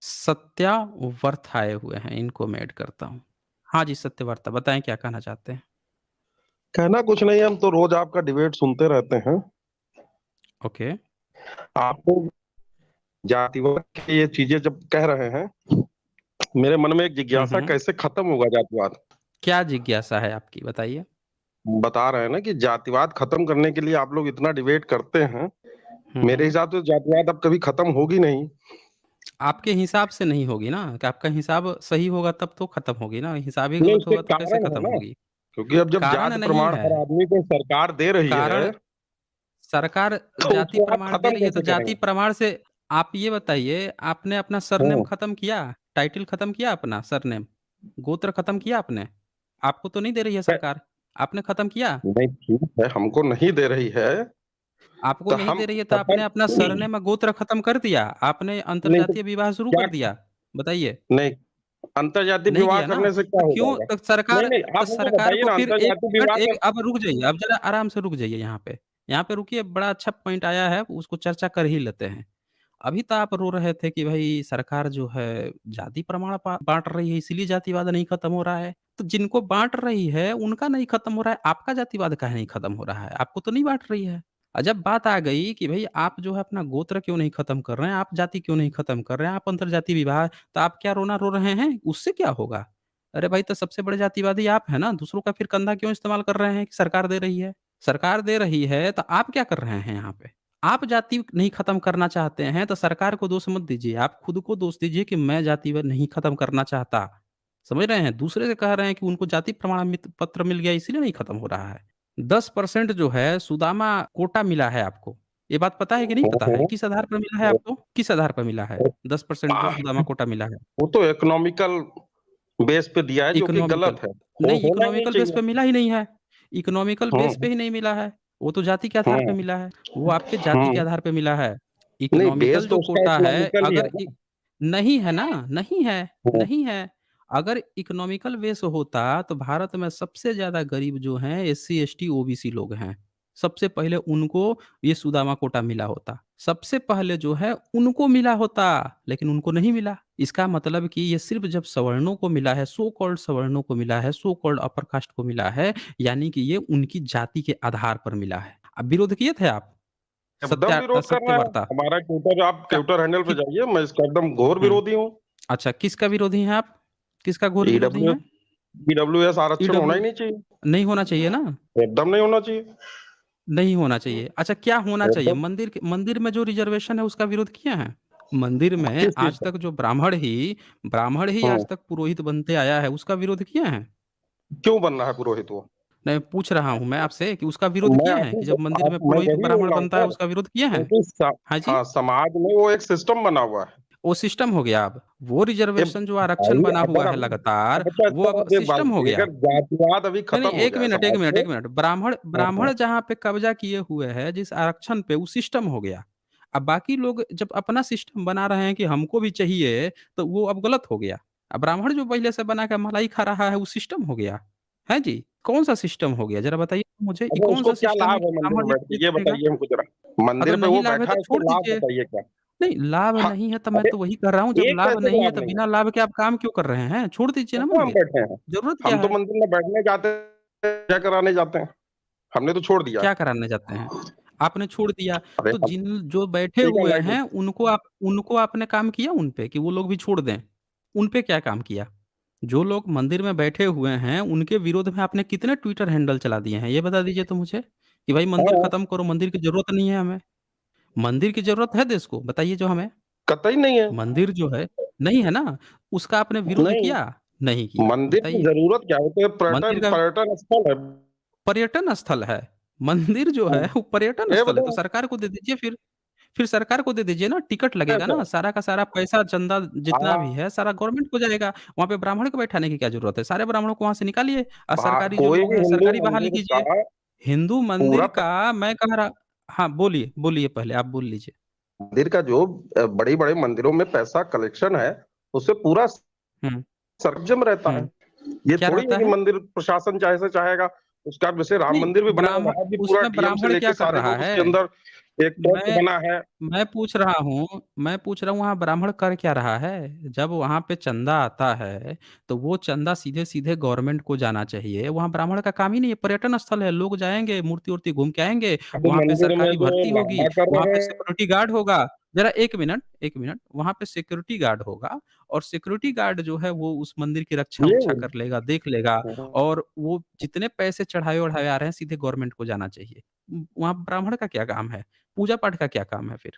सत्यावर्त आए हुए हैं, इनको मैं ऐड करता हूँ। हाँ जी, सत्यवर्ता बताएँ क्या कहना चाहते हैं? कहना कुछ नहीं है, हम तो रोज आपका डिबेट सुनते रहते हैं। ओके। आप लोग जातिवाद की ये चीजें जब कह रहे हैं, मेरे मन में एक हुँ, जिज्ञासा, हुँ। कैसे खत्म होगा जातिवाद? क्या जिज्ञासा है आपकी बताइए? बता रहे हैं ना कि जातिवाद खत्म करने के लिए आप लोग इतना डिबेट करते हैं। हुँ, मेरे हुँ। हिसाब से जातिवाद अब कभी खत्म होगी नहीं। आपके हिसाब से नहीं होगी ना, कि आपका हिसाब सही होगा तब तो खत्म होगी ना, हिसाब ही नहीं, गलत उसके होगा तो कैसे कारण है खत्म ना, होगी? क्योंकि अब जब कारण जाति नहीं प्रमाण है, हर आदमी को सरकार दे रही कारण है, सरकार तो जाति उसको आप प्रमाण दे खत्म रही है तो कैसे जाति करेंगे? प्रमाण से आप ये बताइए, आपने अपना सरनेम हम्म। खत्म किया? टाइटल खत्म किया अपना सरनेम? गोत्र खत्म किया आपने? आपको तो नहीं दे रही है सरकार, आपने खत्म किया? नहीं, ठीक है, हमको नहीं दे रही है। आपको तो नहीं हम दे रही है तो खत्म आपने अपना नहीं, सरनेम गोत्र खत्म कर दिया, आपने तो अंतर्जातीय विवाह शुरू क्या? कर दिया, बताइए? नहीं, अंतर्जातीय नहीं विवाह किया ना, करने से क्या तो हो क्यों जाएगा? तो नहीं सरकार नहीं, तो आप हमको सरकार बताइए को ना, फिर 1 अंतर्जातीय मिनट विवाह एक कर। अब रुक जाइए, अब ज़रा आराम से रुक जाइए यहाँ पे। यहाँ पे रुकिए, बड़ा अच्छा पॉइंट आया है, उसको चर्चा कर ही लेते हैं। अभी तो आप रो रहे थे कि भई सरकार जो है जाति प्रमाण बाँट रही है इसीलिए जातिवाद नहीं खत्म हो रहा है। तो जिनको बाँट रही है उनका नहीं खत्म हो रहा है, आपका जातिवाद काहे नहीं खत्म हो रहा है? आपको तो नहीं बाँट रही है। जब बात आ गई कि भई आप जो है अपना गोत्र क्यों नहीं खत्म कर रहे हैं, आप जाति क्यों नहीं खत्म कर रहे हैं, आप अंतर्जातीय विवाह तो आप क्या रोना रो रहे हैं? उससे क्या होगा? अरे भाई तो सबसे बड़े जातिवादी आप हैं ना, दूसरों का फिर कंधा क्यों इस्तेमाल कर रहे हैं कि सरकार दे रही है? सरकार दे रही है तो आप क्या कर रहे हैं यहाँ पे? आप जाति नहीं खत्म करना चाहते हैं तो सरकार को दोष मत दीजिए, आप खुद को दोष दीजिए कि मैं जातिवाद नहीं खत्म करना चाहता। समझ रहे हैं? दूसरे से कह रहे हैं कि उनको जाति प्रमाण मित पत्र मिल गया इसीलिए नहीं खत्म हो रहा है। 10% जो है सुदामा कोटा मिला है आपको। ये बात पता है कि नहीं पता है? हम्म, किस आधार पर मिला है आपको? किस आधार पर मिला है? 10% जो सुदामा कोटा मिला है? वो तो इकोनॉमिकल बेस पे दिया है, जो कि इकोनॉमिकल गलत है, वो नहीं, होना ही नहीं इकोनॉमिकल बेस चाहिए। पे मिला ही नहीं है। इकोनॉमिकल बेस पे हम्म। ही नहीं मिला है। वो तो जाति के आधार पे हम्म। मिला है। वो आपके जाति के हम्म। आधार पे मिला है। नहीं, बेस इकोनॉमिकल तो जो उसका कोटा है इकोनॉमिकल ही है अगर इ ना। नहीं है ना, नहीं है, हम्म। नहीं है। अगर इकोनॉमिकल बेस होता तो भारत में सबसे ज़्यादा गरीब जो हैं एससी, एसटी, ओबीसी लोग हैं। सबसे पहले उनको ये सुदामा कोटा मिला होता। सबसे पहले जो है उनको मिला होता, लेकिन उनको नहीं मिला। इसका मतलब कि ये सिर्फ़ जब सवर्णों को मिला है, सो कॉल्ड सवर्णों को मिला है, सो कॉल्ड अपर कास्ट को मिला है, यानी कि ये उनकी जाति के आधार पर मिला है। अब विरोध किए थे आप? एकदम विरोध करना है। सत्यवार्ता हमारा ट्विटर, आप का ट्विटर हैंडल पे कि जाइए, मैं इसका एकदम घोर हुँ, विरोधी हूँ। अच्छा किसका विरोधी हैं आप? किसका घोर विरोधी ईडब्ल्यू हैं? ईडब्ल्यूएस आरक्षण होना ईडब्ल्यू ही नहीं चाहिए। नहीं होना चाहिए ना? एकदम नहीं होना चाहिए। नहीं होना चाहिए। अच्छा क्या होना चाहिए? एकदम। मंदिर में जो रिज़र्वेशन है उसका विरोध किए हैं? मंदिर में किस चीज आज का? तक जो ब्राह्मण ही हम्म। आज तक पुरोहित बनते आया है, उसका विरोध किए हैं? क्यों बन रहा है पुरोहित वो? मैं पूछ रहा हूँ मैं आपसे कि उसका विरोध मैं किए हैं आपको कि जब मंदिर में मैं पुरोहित वही बोल ब्राह्मण रहा हूँ बनता है सर, उसका विरोध किए हैं? क्योंकि हाँ जी? हाँ, समाज में वो एक सिस्टम बना हुआ है। वो सिस्टम हो गया अब। वो ये रिज़र्वेशन जो आरक्षण भाई, बना हुआ अगर है हम लगातार, अच्छा वो अच्छा, अब आप एक बात सिस्टम हो बताइए, गया। अगर जातिवाद अभी नहीं, नहीं, खत्म हो 1 जाए मिनट, 1 समाज मिनट, से। 1 मिनट। ब्राह्मण हाँ, हाँ। ब्राह्मण जहाँ पे कब्ज़ा किए हुए हैं जिस आरक्षण पे, वो सिस्टम हो गया। अब बाकी लोग जब अपना सिस्टम बना रहे हैं कि हमको भी चाहिए, तो वो अब गलत हो गया। अब ब्राह्मण जो पहले से बना के मलाई खा रहा है, वो सिस्टम हो गया। हैं जी? कौन-सा सिस्टम हो गया? ज़रा बताइए तो मुझे, ये अच्छा, उसको कौन-सा क्या सिस्टम है लाभ है कि मंदिर ब्राह्मण में एक बैठ के, चीज़ ये करेगा? बताइए हमको जरा। मंदिर अगर पे नहीं वो लाभ है बैठा तो है, छोड़ उसके लाभ दीजिए। बताइए क्या? नहीं, लाभ हाँ। नहीं है तो मैं अरे, तो वही कर रहा हूँ, जब एक लाभ कैसे नहीं है लाभ तो नहीं बिना है? लाभ के आप काम क्यों कर रहे हैं? छोड़ दीजिए ना क्यों हम मंदिर। बैठे हैं? ज़रूरत क्या हम तो है? मंदिर में बैठने जाते हैं, क्या कराने जाते हैं? हमने तो छोड़ दिया क्या है। कराने जाते हैं? आपने छोड़ दिया, अरे तो हम जिन जो बैठे ठीक है, हुए लाइट। हैं उनको आपने काम किया उन पे कि वो लोग भी छोड़ दें? उन पे क्या काम किया? जो लोग मंदिर में बैठे हुए हैं, उनके विरोध में आपने कितने ट्विटर हैंडल चला दिए हैं? ये बता दीजिए तो मुझे, कि भाई मंदिर हाँ, खत्म करो, मंदिर की ज़रूरत नहीं है हमें। मंदिर की ज़रूरत है देश को? बताइए जो हमें। कतई नहीं है। मंदिर जो है नहीं है ना, उसका आपने विरोध नहीं, किया? नहीं किया, मंदिर की बताइए। जरूरत क्या होती है? मंदिर पर्यटन का पर्यटन स्थल है। पर्यटन स्थल है। मंदिर जो है वो पर्यटन ये स्थल है, तो बताओ। सरकार को दे दीजिए फिर सरकार को दे दीजिए ना, टिकट लगेगा ऐसा ना, सारा का सारा पैसा चंदा जितना भी हाँ, है, सारा गवर्नमेंट को जाएगा। वहाँ पे ब्राह्मण को बैठाने की क्या ज़रूरत है? सारे ब्राह्मणों को वहाँ से निकालिए और सरकारी जो कोई लोग भी हैं, हिंदू सरकारी बहाली मंदिर का कीजिए। हिंदू मंदिर पूरा का मैं कह रहा हाँ, बोलिए, बोलिए पहले आप बोल लीजिए। मंदिर का जो बड़े बड़े मंदिरों में पैसा कलेक्शन है, उससे पूरा हुँ, सरजम रहता है। हुँ। ये क्या थोड़ी है रहता कि है? मंदिर प्रशासन चाहे से चाहेगा। उसका जैसे राम नहीं, मंदिर भी बना है, ब्राह्मण वहां भी पूरा उसमें डीएम से ब्राह्मण लेके क्या कर सारे रहा लोग है? उसके अंदर एक ट्रस्ट मैं बना है। मैं पूछ रहा हूँ वहाँ ब्राह्मण कर क्या रहा है? जब वहाँ पे चंदा आता है, तो वो चंदा सीधे-सीधे गवर्नमेंट को जाना चाहिए। वहाँ ब्राह्मण का काम ही नहीं है, पर्यटन स्थल है, लोग जाएँगे, मूर्ति-वूर्ति घूम के आएँगे, अब वहाँ पे मंदिर में सरकारी जो भर्ती होगी, लामा कर वहाँ पे रहे हैं। सिक्योरिटी गार्ड होगा। ज़रा 1 मिनट, वहाँ पे सिक्योरिटी गार्ड होगा और सिक्योरिटी गार्ड जो है वो उस मंदिर की ये रक्षा-वक्षा कर लेगा, देख लेगा और वो जितने पैसे चढ़ावे-वढ़ावे आ रहे हैं, सीधे गवर्नमेंट को जाना चाहिए। वहाँ ब्राह्मण का क्या काम है? पूजा-पाठ का क्या काम है फिर?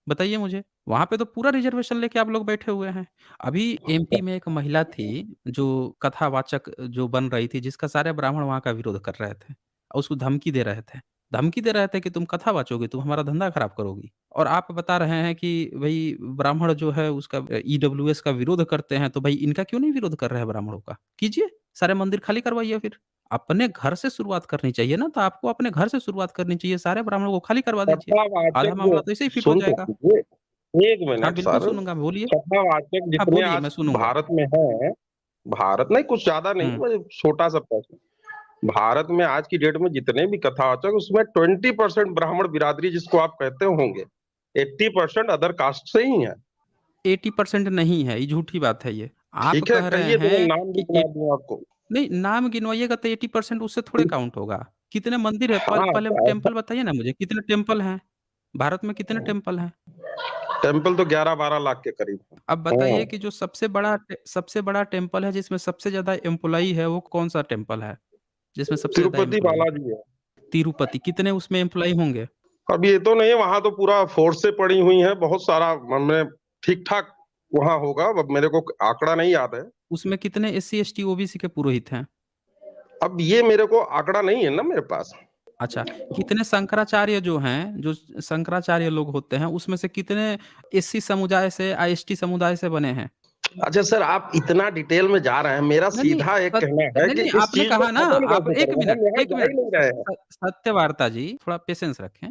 बताइए मुझे। वहाँ पे तो पूरा रिज़र्वेशन लेके आप लोग बैठे हुए हैं। अभी एमपी में एक महिला थी, जो कथावाचक जो बन रही थी, जिसका सारे ब्राह्मण वहाँ का विरोध कर रहे थे और उसको धमकी दे रहे थे। धमकी दे रहे थे कि तुम कथा वाचोगी, तुम हमारा धंधा खराब करोगी और आप बता रहे हैं कि भई ब्राह्मण जो है उसका ईडब्ल्यूएस का विरोध करते हैं, तो भई इनका क्यों नहीं विरोध कर रहे हैं ब्राह्मणों का? कीजिए, सारे मंदिर खाली करवाइए फिर। अपने घर से शुरुआत करनी चाहिए ना, तो आपको अपने घर से शुरुआत करनी चाहिए, सारे ब्राह्मणों को खाली करवा दीजिए। आधा कथावाचक जो मामला तो ऐसे ही फिट हो सुन तो जाएगा। लीजिए, 1 हाँ, मिनट बिल्कुल सर। सुनूँगा, बोलिए। कथावाचक हाँ, जितने बोलिए आज मैं सुनूँगा। भारत में हैं, भारत नहीं कुछ ज़्यादा नहीं, हुँ, मतलब छोटा-सा प्रश्न। भारत में आज की डेट में जितने भी कथावाचक उसमें 20% ब्राह्मण बिरादरी जिसको आप कहते होंगे, 80% अदर कास्ट से ही हैं। 80% नहीं है, ये झूठी बात है ये। आप ठीक है, कह रहे कहिए तो मैं हैं नाम भी कि गिना दूँ आपको। नहीं, नाम गिनवाइएगा तो 80% उससे थोड़े काउंट होगा। कितने मंदिर है? हाँ, पहले तो ऐसा टेम्पल बताइए ना मुझे, कितने टेम्पल हैं? भारत में कितने टेम्पल हैं? टेम्पल तो 11-12 लाख के करीब है। अब बताइए हाँ, कि जो सबसे बड़ा टेम्पल है, जिसमें सबसे ज़्यादा एम्प्लॉयी है, वो कौन-सा टेम्पल है? जिसमें सबसे ज़्यादा तिरुपति एम्प्लॉयी? बालाजी है। तिरुपति, कितने उसमें एम्प्लॉयी होंगे? अब ये तो नहीं है, वहाँ तो पूरा फ़ोर्सें पड़ी हुई हैं, बहुत सारा मैं ठीक-ठाक वहाँ होगा, अब मेरे को आँकड़ा नहीं याद है। उसमें कितने एससी, एसटी, ओबीसी के पुरोहित हैं? अब ये मेरे को आँकड़ा नहीं है ना मेरे पास। अच्छा, कितने शंकराचार्य जो हैं, जो शंकराचार्य लोग होते हैं, उसमें से कितने एससी समुदाय से, एसटी समुदाय से बने हैं? अच्छा सर, आप इतना डिटेल में जा रहे हैं, मेरा नहीं, नहीं, सीधा एक कहना है कि नहीं, इस आपने चीज़ को कहा ना खत्म आप कैसे 1 करें? मिनट, हम यहाँ 1 जा मिनट ही नहीं रहे हैं। सत्यवार्ता जी, थोड़ा पेशेंस रखें।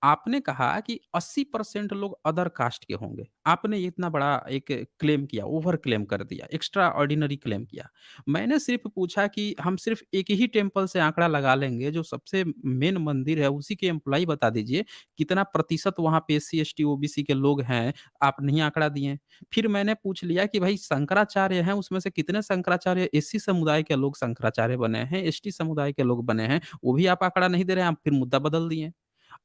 आपने कहा कि 80% लोग अदर कास्ट के होंगे। आपने इतना बड़ा एक क्लेम किया, ओवर क्लेम कर दिया, एक्स्ट्रा ऑर्डिनरी क्लेम किया। मैंने सिर्फ़ पूछा कि हम सिर्फ़ एक ही टेम्पल से आँकड़ा लगा लेंगे, जो सबसे मेन मंदिर है, उसी के एम्प्लॉयी बता दीजिए, कितना प्रतिशत वहाँ पे एससी, एसटी, ओबीसी के लोग हैं, आप नहीं आँकड़ा दिए। फिर मैंने पूछ लिया कि भाई शंकराचार्य हैं, उसमें से कितने शंकराचार्य एससी समुदाय के लोग शंकराचार्य बने हैं, एसटी समुदाय के लोग बने हैं, वो भी आप आँकड़ा नहीं दे रहे हैं, आप फिर मुद्दा बदल दिए।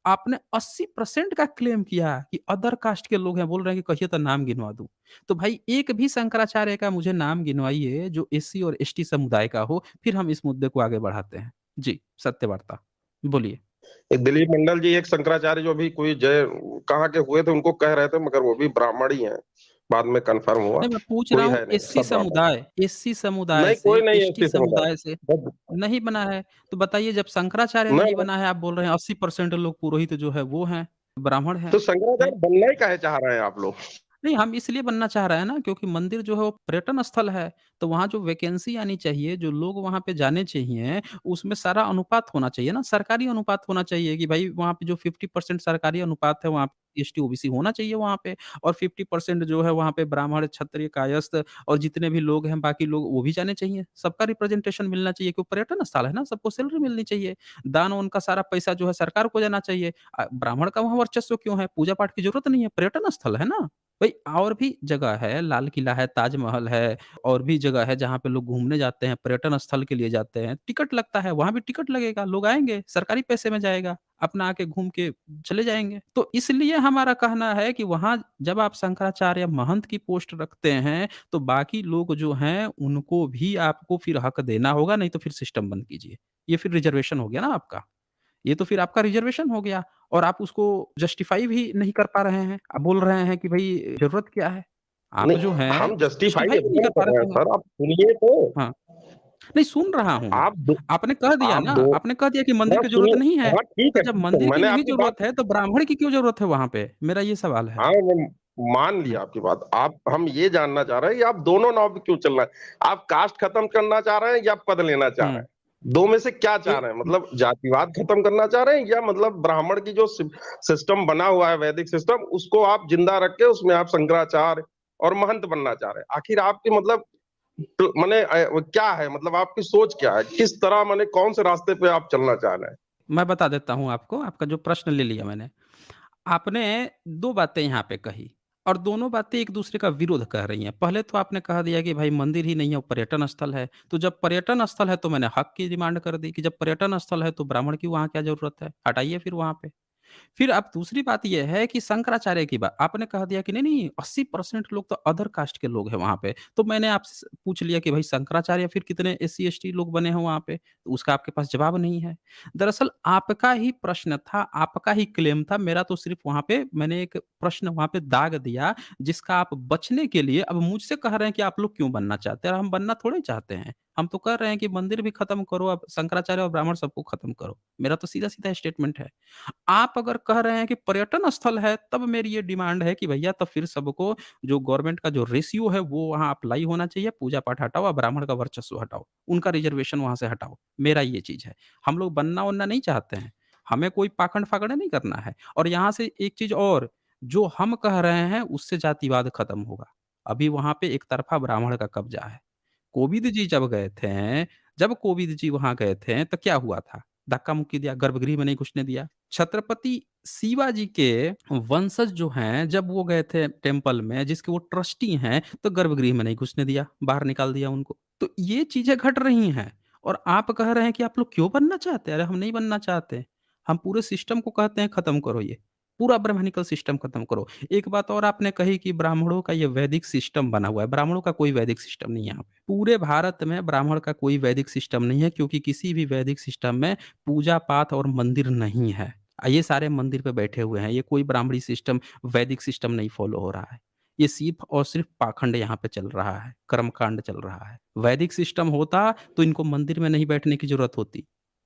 आपने 80% का क्लेम किया कि अदर कास्ट के लोग हैं, बोल रहे हैं कि कहिए तो नाम गिनवा दूँ। तो भाई एक भी शंकराचार्य का मुझे नाम गिनवाइए जो एससी और एसटी समुदाय का हो, फिर हम इस मुद्दे को आगे बढ़ाते हैं। जी, सत्यवार्ता। बोलिए। एक दिलीप मंडल जी, एक शंकराचार्य जो अभी कोई जय कहाँ के हुए थे, उनको कह रहे थे मगर वो भी ब्राह्मण ही हैं। बाद में कन्फर्म हुआ, नहीं, मैं पूछ रहा कोई हूँ है नहीं, सब ब्राह्मण। एससी समुदाय नहीं, से, कोई नहीं है एसटी ऐसी समुदाय। समुदाय से बस नहीं बना है, तो बताइए जब शंकराचार्य ना नहीं बना है, आप बोल रहे हैं 80% लोग पुरोहित जो है वो हैं, ब्राह्मण तो हैं। शंकराचार्य बनना ही काहे चाह रहे हैं आप लोग? नहीं, हम इसलिए बनना चाह रहे हैं ना क्योंकि मंदिर जो है वो पर्यटन स्थल है, तो वहाँ जो वैकेंसी आनी चाहिए, जो लोग वहाँ पे जाने चाहिए, उसमें सारा अनुपात होना चाहिए ना, सरकारी अनुपात होना चाहिए कि भाई वहाँ पे जो 50% सरकारी अनुपात है, वहाँ पे एसटी, ओबीसी होना चाहिए वहाँ पे और 50% जो है वहाँ पे ब्राह्मण, क्षत्रिय, कायस्थ और जितने भी लोग हैं, बाकी लोग वो भी जाने चाहिए। सबका रिप्रेजेंटेशन मिलना चाहिए क्योंकि पर्यटन स्थल है ना, सबको सैलरी मिलनी चाहिए। दान-वान का सारा पैसा जो है सरकार को जाना चाहिए। ब्राह्मण का वहाँ वर्चस्व क्यों है? पूजा-पाठ की ज़रूरत नहीं है, पर्यटन स्थल है ना। भई और भी जगह है, लाल किला है, ताजमहल है और भी जगह है जहाँ पे लोग घूमने जाते हैं, पर्यटन स्थल के लिए जाते हैं। टिकट लगता है, वहाँ भी टिकट लगेगा, लोग आएँगे, सरकारी पैसे में जाएगा, अपना आके घूम के चले जाएँगे। तो इसलिए हमारा कहना है कि वहाँ जब आप शंकराचार्य महंत की पोस्ट रखते हैं, तो बाकी लोग जो हैं, उनको भी आपको फिर हक देना होगा, नहीं तो फिर सिस्टम बंद कीजिए। ये फिर रिज़र्वेशन हो गया ना आपका। ये तो फिर आपका रिज़र्वेशन हो गया और आप उसको जस्टिफ़ाई भी नहीं कर पा रहे हैं। आप बोल रहे हैं कि भई ज़रूरत क्या है? आप जो नहीं, हैं हम उसको जस्टिफाई जस्टिफ़ाई भी नहीं एकदम कर पा कर रहे रहे हैं थे वहाँ। सर, आप सुनिए तो। हाँ, नहीं सुन रहा हूँ मैं। आप दो आपने कह दिया आप ना, दो आपने कह दिया कि मंदिर हाँ, की ज़रूरत सुनिए। नहीं है। हाँ, ठीक तो है, जब ठीक है। मंदिर की मैंने नहीं आपकी बात ज़रूरत है, तो ब्राह्मण की क्यों ज़रूरत है वहाँ पे? मेरा ये सवाल है। हाँ, मैं मान हुँ, लिया आपकी बात। आप हम ये जानना चाह रहे हैं कि आप दोनों नाव पे क्यों चल रहे हैं? आप कास्ट खत्म करना चाह रहे हैं या पद लेना चाह रहे हुँ। हैं? 2 में से क्या चाह ए रहे हैं? मतलब जातिवाद खत्म करना चाह रहे हैं या मतलब ब्राह्मण की जो सिस्टम बना हुआ है वैदिक सिस्टम उसको आप जिंदा रख के उसमें आप शंकराचार्य और महंत बनना चाह रहे हैं? आखिर आपकी मतलब तो माने वो क्या है? मतलब आपकी सोच क्या है? किस तरह माने कौन से रास्ते पे आप चलना चाह रहे हैं? मैं बता देता हूँ आपको, आपका जो प्रश्न ले लिया मैंने। आपने 2 बातें यहाँ पे कही और दोनों बातें एक-दूसरे का विरोध कर रही हैं। पहले तो आपने कह दिया कि भाई मंदिर ही नहीं है, वो पर्यटन स्थल है। तो जब पर्यटन स्थल है तो मैंने हक की डिमांड कर दी कि जब पर्यटन स्थल है तो ब्राह्मण की वहाँ क्या ज़रूरत है? हटाइए फिर वहाँ पे। फिर अब दूसरी बात ये है कि शंकराचार्य की आपने कह दिया कि नहीं-नहीं 80% लोग तो अदर कास्ट के लोग हैं वहाँ पे। तो मैंने आपसे पूछ लिया कि भाई शंकराचार्य फिर कितने एससी-एसटी लोग बने हैं वहाँ पे? तो उसका आपके पास जवाब नहीं है। दरअसल आपका ही प्रश्न था, आपका ही क्लेम था, मेरा तो सिर्फ़ वहाँ पे मैंने एक प्रश्न वहाँ पे दाग दिया, जिसका आप बचने के लिए अब मुझसे कह रहे हैं कि आप लोग क्यों बनना चाहते हैं? और हम बनना थोड़ी चाहते हैं। हम तो कह रहे हैं कि मंदिर भी खत्म करो, अब शंकराचार्य और ब्राह्मण सबको खत्म करो। मेरा तो सीधा-सीधा स्टेटमेंट है। आप अगर कह रहे हैं कि पर्यटन स्थल है, तब मेरी ये डिमांड है कि भैया तब फिर सबको जो गवर्नमेंट का जो रेशियो है वो वहाँ अप्लाई होना चाहिए, पूजा-पाठ हटाओ और ब्राह्मण का वर्चस्व हटाओ, उनका रिज़र्वेशन वहाँ से हटाओ, मेरा ये चीज़ है। हम लोग बनना-वनना नहीं चाहते हैं, हमें कोई पाखंड-फाखंड नहीं करना है और यहाँ से एक चीज़ और, जो हम कह रहे हैं उससे जातिवाद खत्म होगा। अभी वहाँ पे एक तरफ़ा ब्राह्मण का कब्ज़ा है। कोविद जी जब कोविद जी वहाँ गए थे, तो क्या हुआ था? धक्का-मुक्की दिया, गर्भगृह में नहीं घुसने दिया। छत्रपति शिवाजी के वंशज जो हैं, जब वो गए थे टेम्पल में, जिसके वो ट्रस्टी हैं, तो गर्भगृह में नहीं घुसने दिया, बाहर निकाल दिया उनको। तो ये चीज़ें घट रही हैं और आप कह रहे हैं कि आप लोग क्यों बनना चाहते हैं? अरे हम नहीं बनना चाहते। हम पूरे सिस्टम को कहते हैं खत्म करो ये, पूरा ब्राह्मणिकल सिस्टम खत्म करो। एक बात और आपने कही कि ब्राह्मणों का ये वैदिक सिस्टम बना हुआ है, ब्राह्मणों का कोई वैदिक सिस्टम नहीं है यहाँ पे। पूरे भारत में ब्राह्मण का कोई वैदिक सिस्टम नहीं है क्योंकि किसी भी वैदिक सिस्टम में पूजा-पाठ और मंदिर नहीं है। ये सारे मंदिर पे बैठे हुए हैं, ये कोई ब्राह्मणी सिस्टम, वैदिक सिस्टम नहीं फ़ॉलो हो रहा है। ये सिर्फ़ और सिर्फ़ पाखंड यहाँ पे चल रहा है, कर्मकांड चल रहा है। वैदिक सिस्टम होता तो इनको मंदिर में नहीं बैठने की ज़रूरत होती।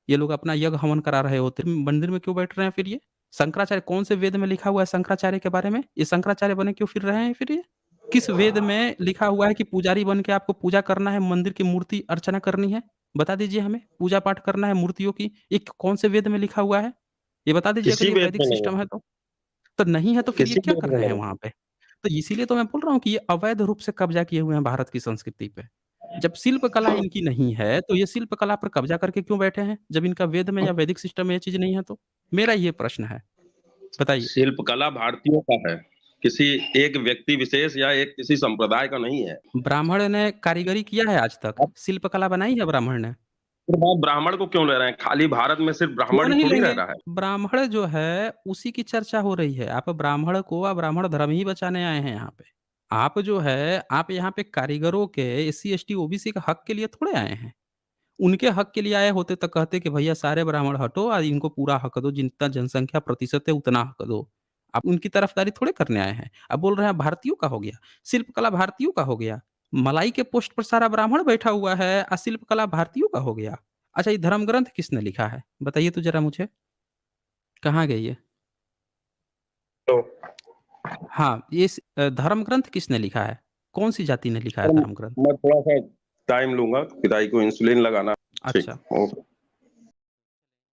ये लोग अपना यज्ञ हवन करा रहे होते, मंदिर में क्यों बैठ रहे हैं फिर ये? शंकराचार्य कौन से वेद में लिखा हुआ है शंकराचार्य के बारे में? ये शंकराचार्य बने क्यों फिर रहे हैं फिर ये? किस वेद में लिखा हुआ है कि पुजारी बन के आपको पूजा करना है, मंदिर की मूर्ति अर्चना करनी है? बता दीजिए हमें, पूजा-पाठ करना है मूर्तियों की, ये कौन से वेद में लिखा हुआ है? ये बता दीजिए अगर किसी ये वेद वैदिक में नहीं है, सिस्टम है तो? तो नहीं है तो फिर ये किसी क्या वेद कर में रहे हैं नहीं वहाँ पे? तो इसीलिए तो मैं बोल रहा हूँ कि ये अवैध रूप से कब्ज़ा किए हुए हैं भारत की संस्कृति पे। जब शिल्प कला इनकी नहीं है, तो ये शिल्प कला पर कब्ज़ा करके क्यों बैठे हैं? जब इनका वेद में या वैदिक सिस्टम में ये चीज़ नहीं है तो? मेरा ये प्रश्न है, बताइए। शिल्पकला भारतीयों का है, किसी एक व्यक्ति विशेष या एक किसी संप्रदाय का नहीं है। ब्राह्मण ने कारीगरी किया है आज तक? आप शिल्प कला बनाई है ब्राह्मण ने? सिर्फ आप ब्राह्मण को क्यों ले रहे हैं? खाली भारत में सिर्फ क्यों ब्राह्मण ही नहीं थोड़ी रह लेंगे? रहा है। ब्राह्मण जो है, उसी की चर्चा हो रही है। आप ब्राह्मण को ब्राह्मण धर्म ही बचाने आए हैं यहाँ पे। आप जो है, आप यहाँ पे कारीगरों के एससी, एसटी, ओबीसी के हक के लिए थोड़े आए हैं। उनके हक के लिए आए होते तो कहते कि भैया सारे ब्राह्मण हटो और इनको पूरा हक दो, जितना जनसंख्या प्रतिशत है उतना हक दो। आप उनकी तरफदारी थोड़े करने आए हैं। आप बोल रहे हैं भारतीयों का हो गया, शिल्पकला भारतीयों का हो गया। मलाई के पोस्ट पर सारा ब्राह्मण बैठा हुआ है और शिल्पकला भारतीयों का हो गया। अच्छा ये धर्म ग्रंथ किसने लिखा है? बताइए तो ज़रा मुझे, कहाँ गई ये? तो हाँ, ये धर्म ग्रंथ किसने लिखा है? कौन-सी जाति ने लिखा है सर धर्म ग्रंथ? मैं थोड़ा-सा टाइम लूँगा, पिताजी को इंसुलिन लगाना। ठीक, अच्छा। ओके।